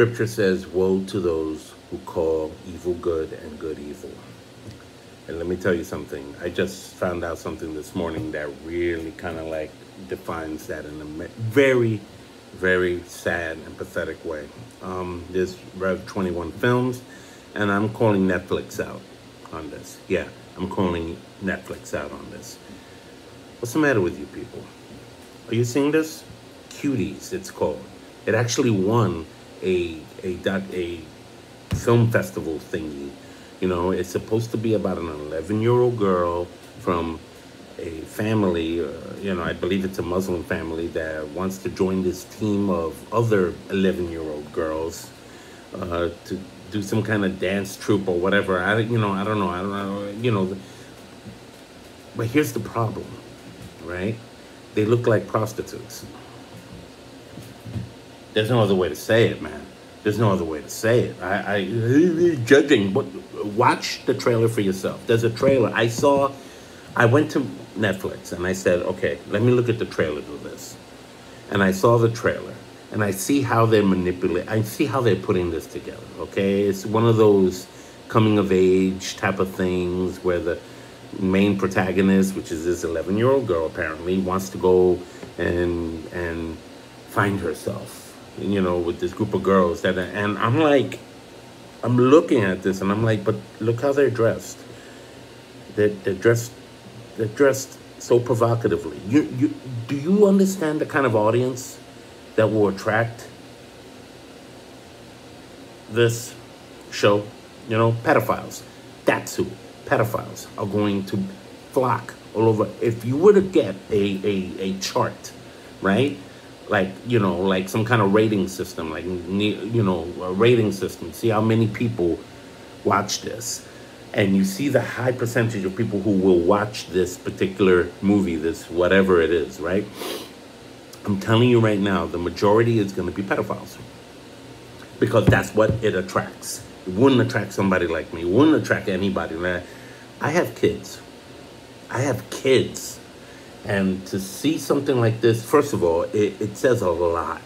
Scripture says, woe to those who call evil good and good evil. And let me tell you something. I just found out something this morning that really kind of like defines that in a very, very sad and pathetic way. There's Rev 21 Films, and I'm calling Netflix out on this. Yeah, I'm calling Netflix out on this. What's the matter with you people? Are you seeing this? Cuties, it's called. It actually won a film festival thingy. You know, it's supposed to be about an 11-year-old girl from a family, I believe it's a Muslim family that wants to join this team of other 11-year-old girls to do some kind of dance troupe or whatever. I don't know. But here's the problem, right? They look like prostitutes. There's no other way to say it, man. There's no other way to say it. I judging, but watch the trailer for yourself. There's a trailer. I went to Netflix and I said, okay, let me look at the trailer to this. And I saw the trailer and I see how they're I see how they're putting this together, okay? It's one of those coming of age type of things where the main protagonist, which is this 11-year-old girl apparently, wants to go and find herself, with this group of girls and I'm looking at this and I'm like, but look how they're dressed. They're dressed so provocatively. Do you understand the kind of audience that will attract this show? Pedophiles. That's who. Pedophiles are going to flock all over. If you were to get a chart, right? Like some kind of rating system, a rating system. See how many people watch this. And you see the high percentage of people who will watch this particular movie, this whatever it is, right? I'm telling you right now, the majority is going to be pedophiles. Because that's what it attracts. It wouldn't attract somebody like me. It wouldn't attract anybody. I have kids. And to see something like this, first of all, it says a lot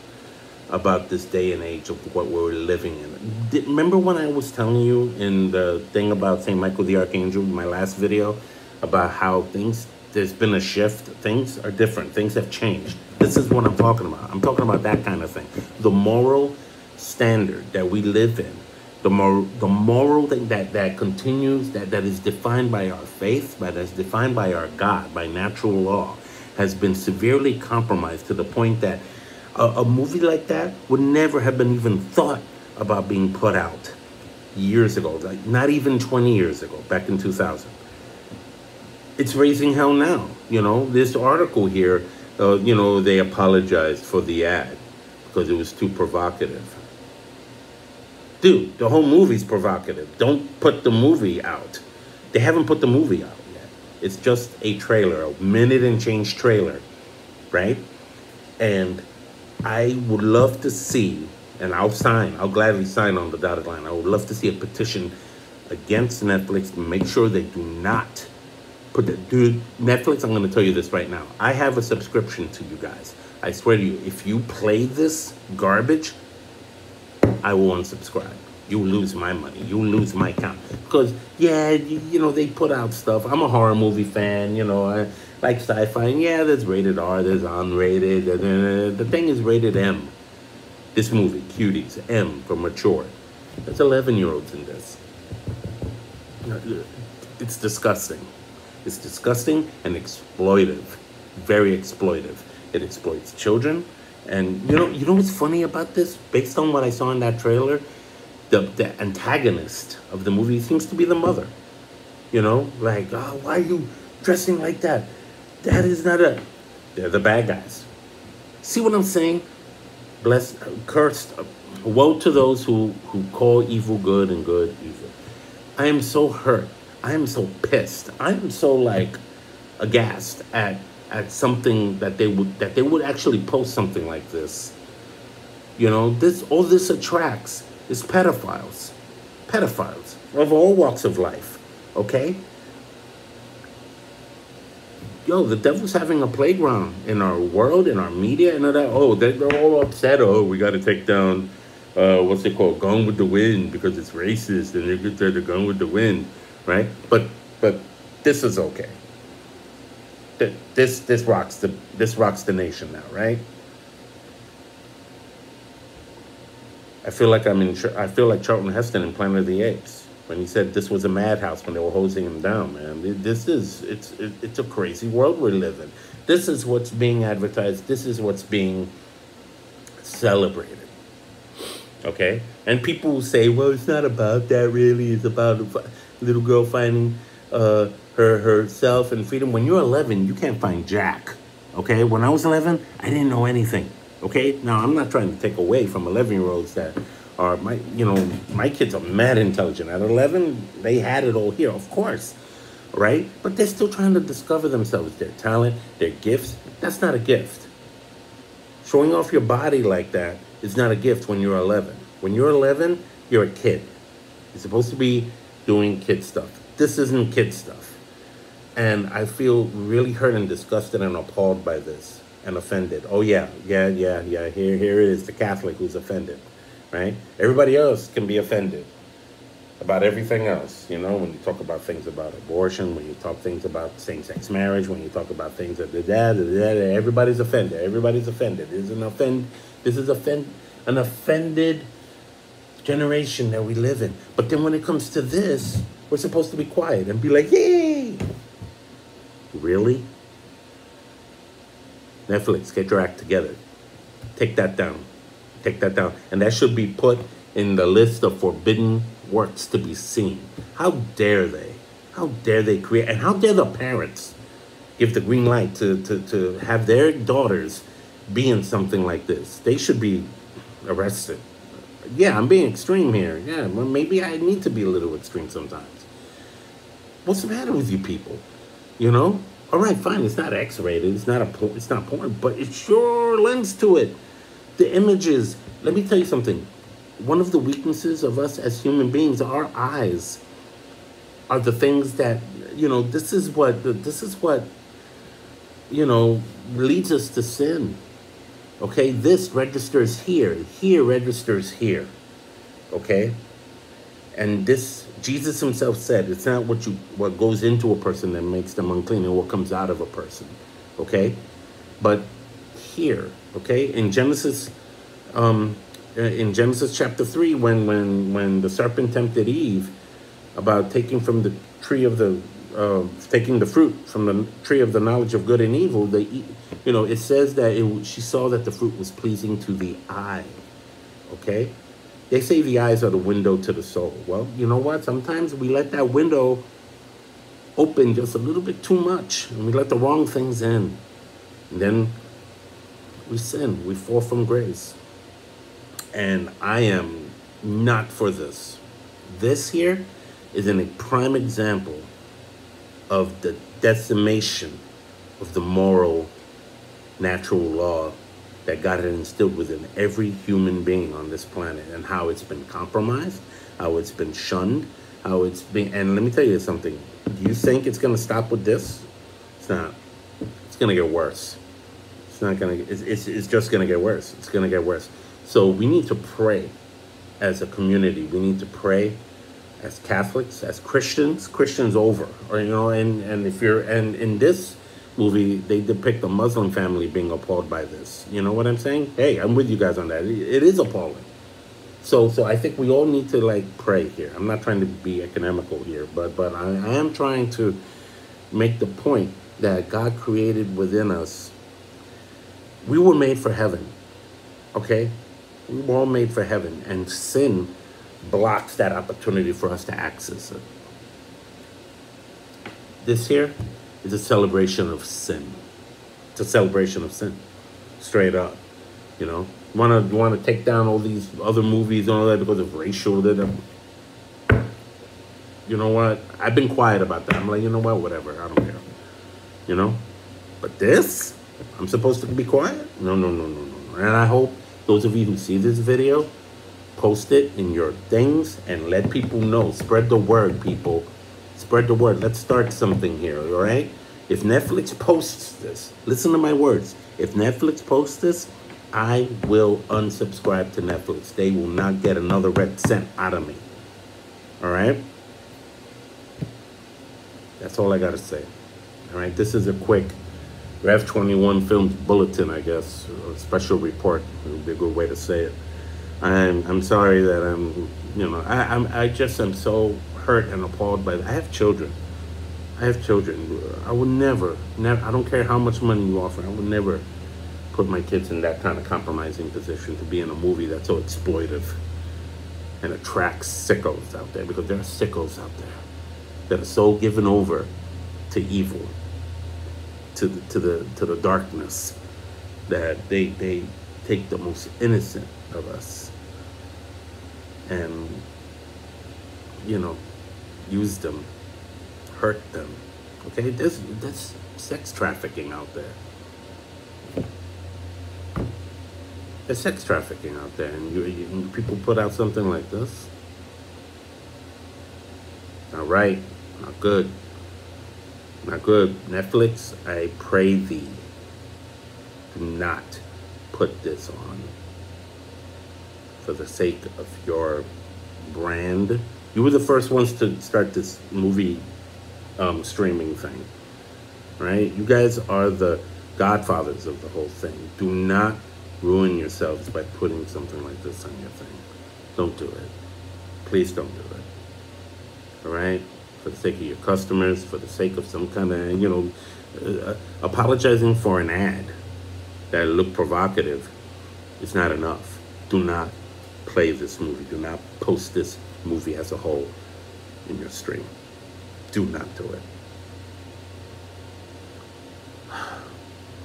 about this day and age of what we're living in. Remember when I was telling you in the thing about St. Michael the Archangel, my last video, about how there's been a shift, things are different, things have changed. This is what I'm talking about. I'm talking about that kind of thing. The moral standard that we live in, the moral thing that continues, that is defined by our faith, that is defined by our God, by natural law, has been severely compromised to the point that a movie like that would never have been even thought about being put out years ago, like not even 20 years ago, back in 2000. It's raising hell now. This article here, they apologized for the ad because it was too provocative. Dude, the whole movie's provocative. Don't put the movie out. They haven't put the movie out yet. It's just a trailer, a minute and change trailer, right? And I would love to see, and I'll gladly sign on the dotted line. I would love to see a petition against Netflix to make sure they do not put the, dude, Netflix, I'm going to tell you this right now. I have a subscription to you guys. I swear to you, if you play this garbage, I will unsubscribe. You will lose my money. You will lose my account. Because, yeah, they put out stuff. I'm a horror movie fan, I like sci-fi. And yeah, there's rated R, there's unrated. The thing is rated M. This movie, Cuties, M for mature. There's 11-year-olds in this. It's disgusting. It's disgusting and exploitive. Very exploitive. It exploits children. And you know what's funny about this? Based on what I saw in that trailer, the antagonist of the movie seems to be the mother. Like, oh, why are you dressing like that? That is not they're the bad guys. See what I'm saying? Blessed, cursed, woe to those who call evil good and good evil. I am so hurt. I am so pissed. I am so aghast at something that they would actually post something like this. All this attracts is pedophiles of all walks of life. Okay. The devil's having a playground in our world, in our media, and all that. Oh, they're all upset. Oh, we got to take down what's it called, Gone with the Wind, because it's racist and they're good to Gone with the Wind, right? But this is okay. This rocks the nation now, right? I feel like Charlton Heston in Planet of the Apes when he said this was a madhouse when they were hosing him down. Man, it's a crazy world we live in. This is what's being advertised. This is what's being celebrated. Okay, and people will say, well, it's not about that really. It's about a little girl finding herself and freedom. When you're 11, you can't find Jack. Okay, when I was 11, I didn't know anything. Okay, now I'm not trying to take away from 11-year-olds that are my kids are mad intelligent. At 11, they had it all here, of course, right? But they're still trying to discover themselves, their talent, their gifts. That's not a gift. Showing off your body like that is not a gift when you're 11. When you're 11, you're a kid. You're supposed to be doing kid stuff. This isn't kid stuff. And I feel really hurt and disgusted and appalled by this and offended. Oh, yeah. Here it is, the Catholic who's offended, right? Everybody else can be offended about everything else, when you talk about things about abortion, when you talk things about same-sex marriage, when you talk about things that everybody's offended. Everybody's offended. This is an offended generation that we live in. But then when it comes to this, we're supposed to be quiet and be like, yay! Really? Netflix, get your act together. Take that down. Take that down. And that should be put in the list of forbidden works to be seen. How dare they? How dare they create? And how dare the parents give the green light to have their daughters be in something like this? They should be arrested. Yeah, I'm being extreme here. Yeah, well, maybe I need to be a little extreme sometimes. What's the matter with you people? All right, fine. It's not X-rated. It's not porn, but it sure lends to it. The images. Let me tell you something. One of the weaknesses of us as human beings, our eyes, are the things that This is what leads us to sin. Okay, this registers here. Here registers here. Okay, and this Jesus himself said, it's not what goes into a person that makes them unclean, and what comes out of a person. Okay, but here, okay, in Genesis chapter 3, when the serpent tempted Eve about taking from the tree of the taking the fruit from the tree of the knowledge of good and evil, it says that she saw that the fruit was pleasing to the eye. Okay, they say the eyes are the window to the soul. Well, you know what? Sometimes we let that window open just a little bit too much, and we let the wrong things in, and then we sin. We fall from grace. And I am not for this. This here is a prime example of the decimation of the moral, natural law that God had instilled within every human being on this planet, and how it's been compromised, how it's been shunned, how it's been. And let me tell you something. Do you think it's going to stop with this? It's not. It's going to get worse. It's not going to. It's just going to get worse. It's going to get worse. So we need to pray as a community. We need to pray as Catholics, as Christians. Christians over, and if you're in this movie, they depict a Muslim family being appalled by this. You know what I'm saying? Hey, I'm with you guys on that. It is appalling. So I think we all need to pray here. I'm not trying to be economical here, but I am trying to make the point that God created within us. We were made for heaven. Okay? We were all made for heaven, and sin blocks that opportunity for us to access it. This here is a celebration of sin. It's a celebration of sin, straight up. You want to take down all these other movies and all that because of racial. You know what? I've been quiet about that. I'm like, you know what? Whatever. I don't care. But this, I'm supposed to be quiet? No. And I hope those of you who see this video, post it in your things and let people know. Spread the word, people. Spread the word. Let's start something here, all right? If Netflix posts this, listen to my words. If Netflix posts this, I will unsubscribe to Netflix. They will not get another red cent out of me. All right? That's all I got to say. All right? This is a quick Rev 21 Films Bulletin, I guess, or special report. It would be a good way to say it. I'm sorry that I just am so hurt and appalled by that. I have children. I would never, I don't care how much money you offer, I would never put my kids in that kind of compromising position to be in a movie that's so exploitive and attracts sickos out there, because there are sickos out there that are so given over to evil, to the darkness, that they take the most innocent of us and use them, hurt them. Okay, there's sex trafficking out there. There's sex trafficking out there, and people put out something like this. Not right, not good, not good. Netflix, I pray thee, do not put this on for the sake of your brand. You were the first ones to start this movie streaming thing, right? You guys are the godfathers of the whole thing. Do not ruin yourselves by putting something like this on your thing. Don't do it. Please don't do it. All right? For the sake of your customers, for the sake of some kind of, apologizing for an ad that looked provocative is not enough. Do not play this movie. Do not post this movie as a whole in your stream. Do not do it.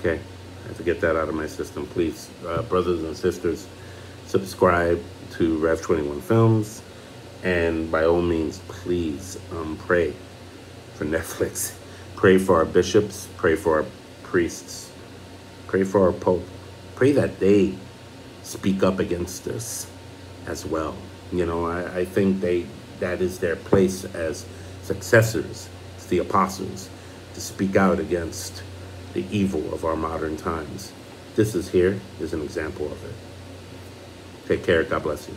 Okay, I have to get that out of my system. Please, brothers and sisters, subscribe to Rev 21 Films, and by all means, please pray for Netflix. Pray for our bishops. Pray for our priests. Pray for our pope. Pray that they speak up against this as well. I think that is their place as successors to the apostles, to speak out against the evil of our modern times. This is an example of it. Take care. God bless you.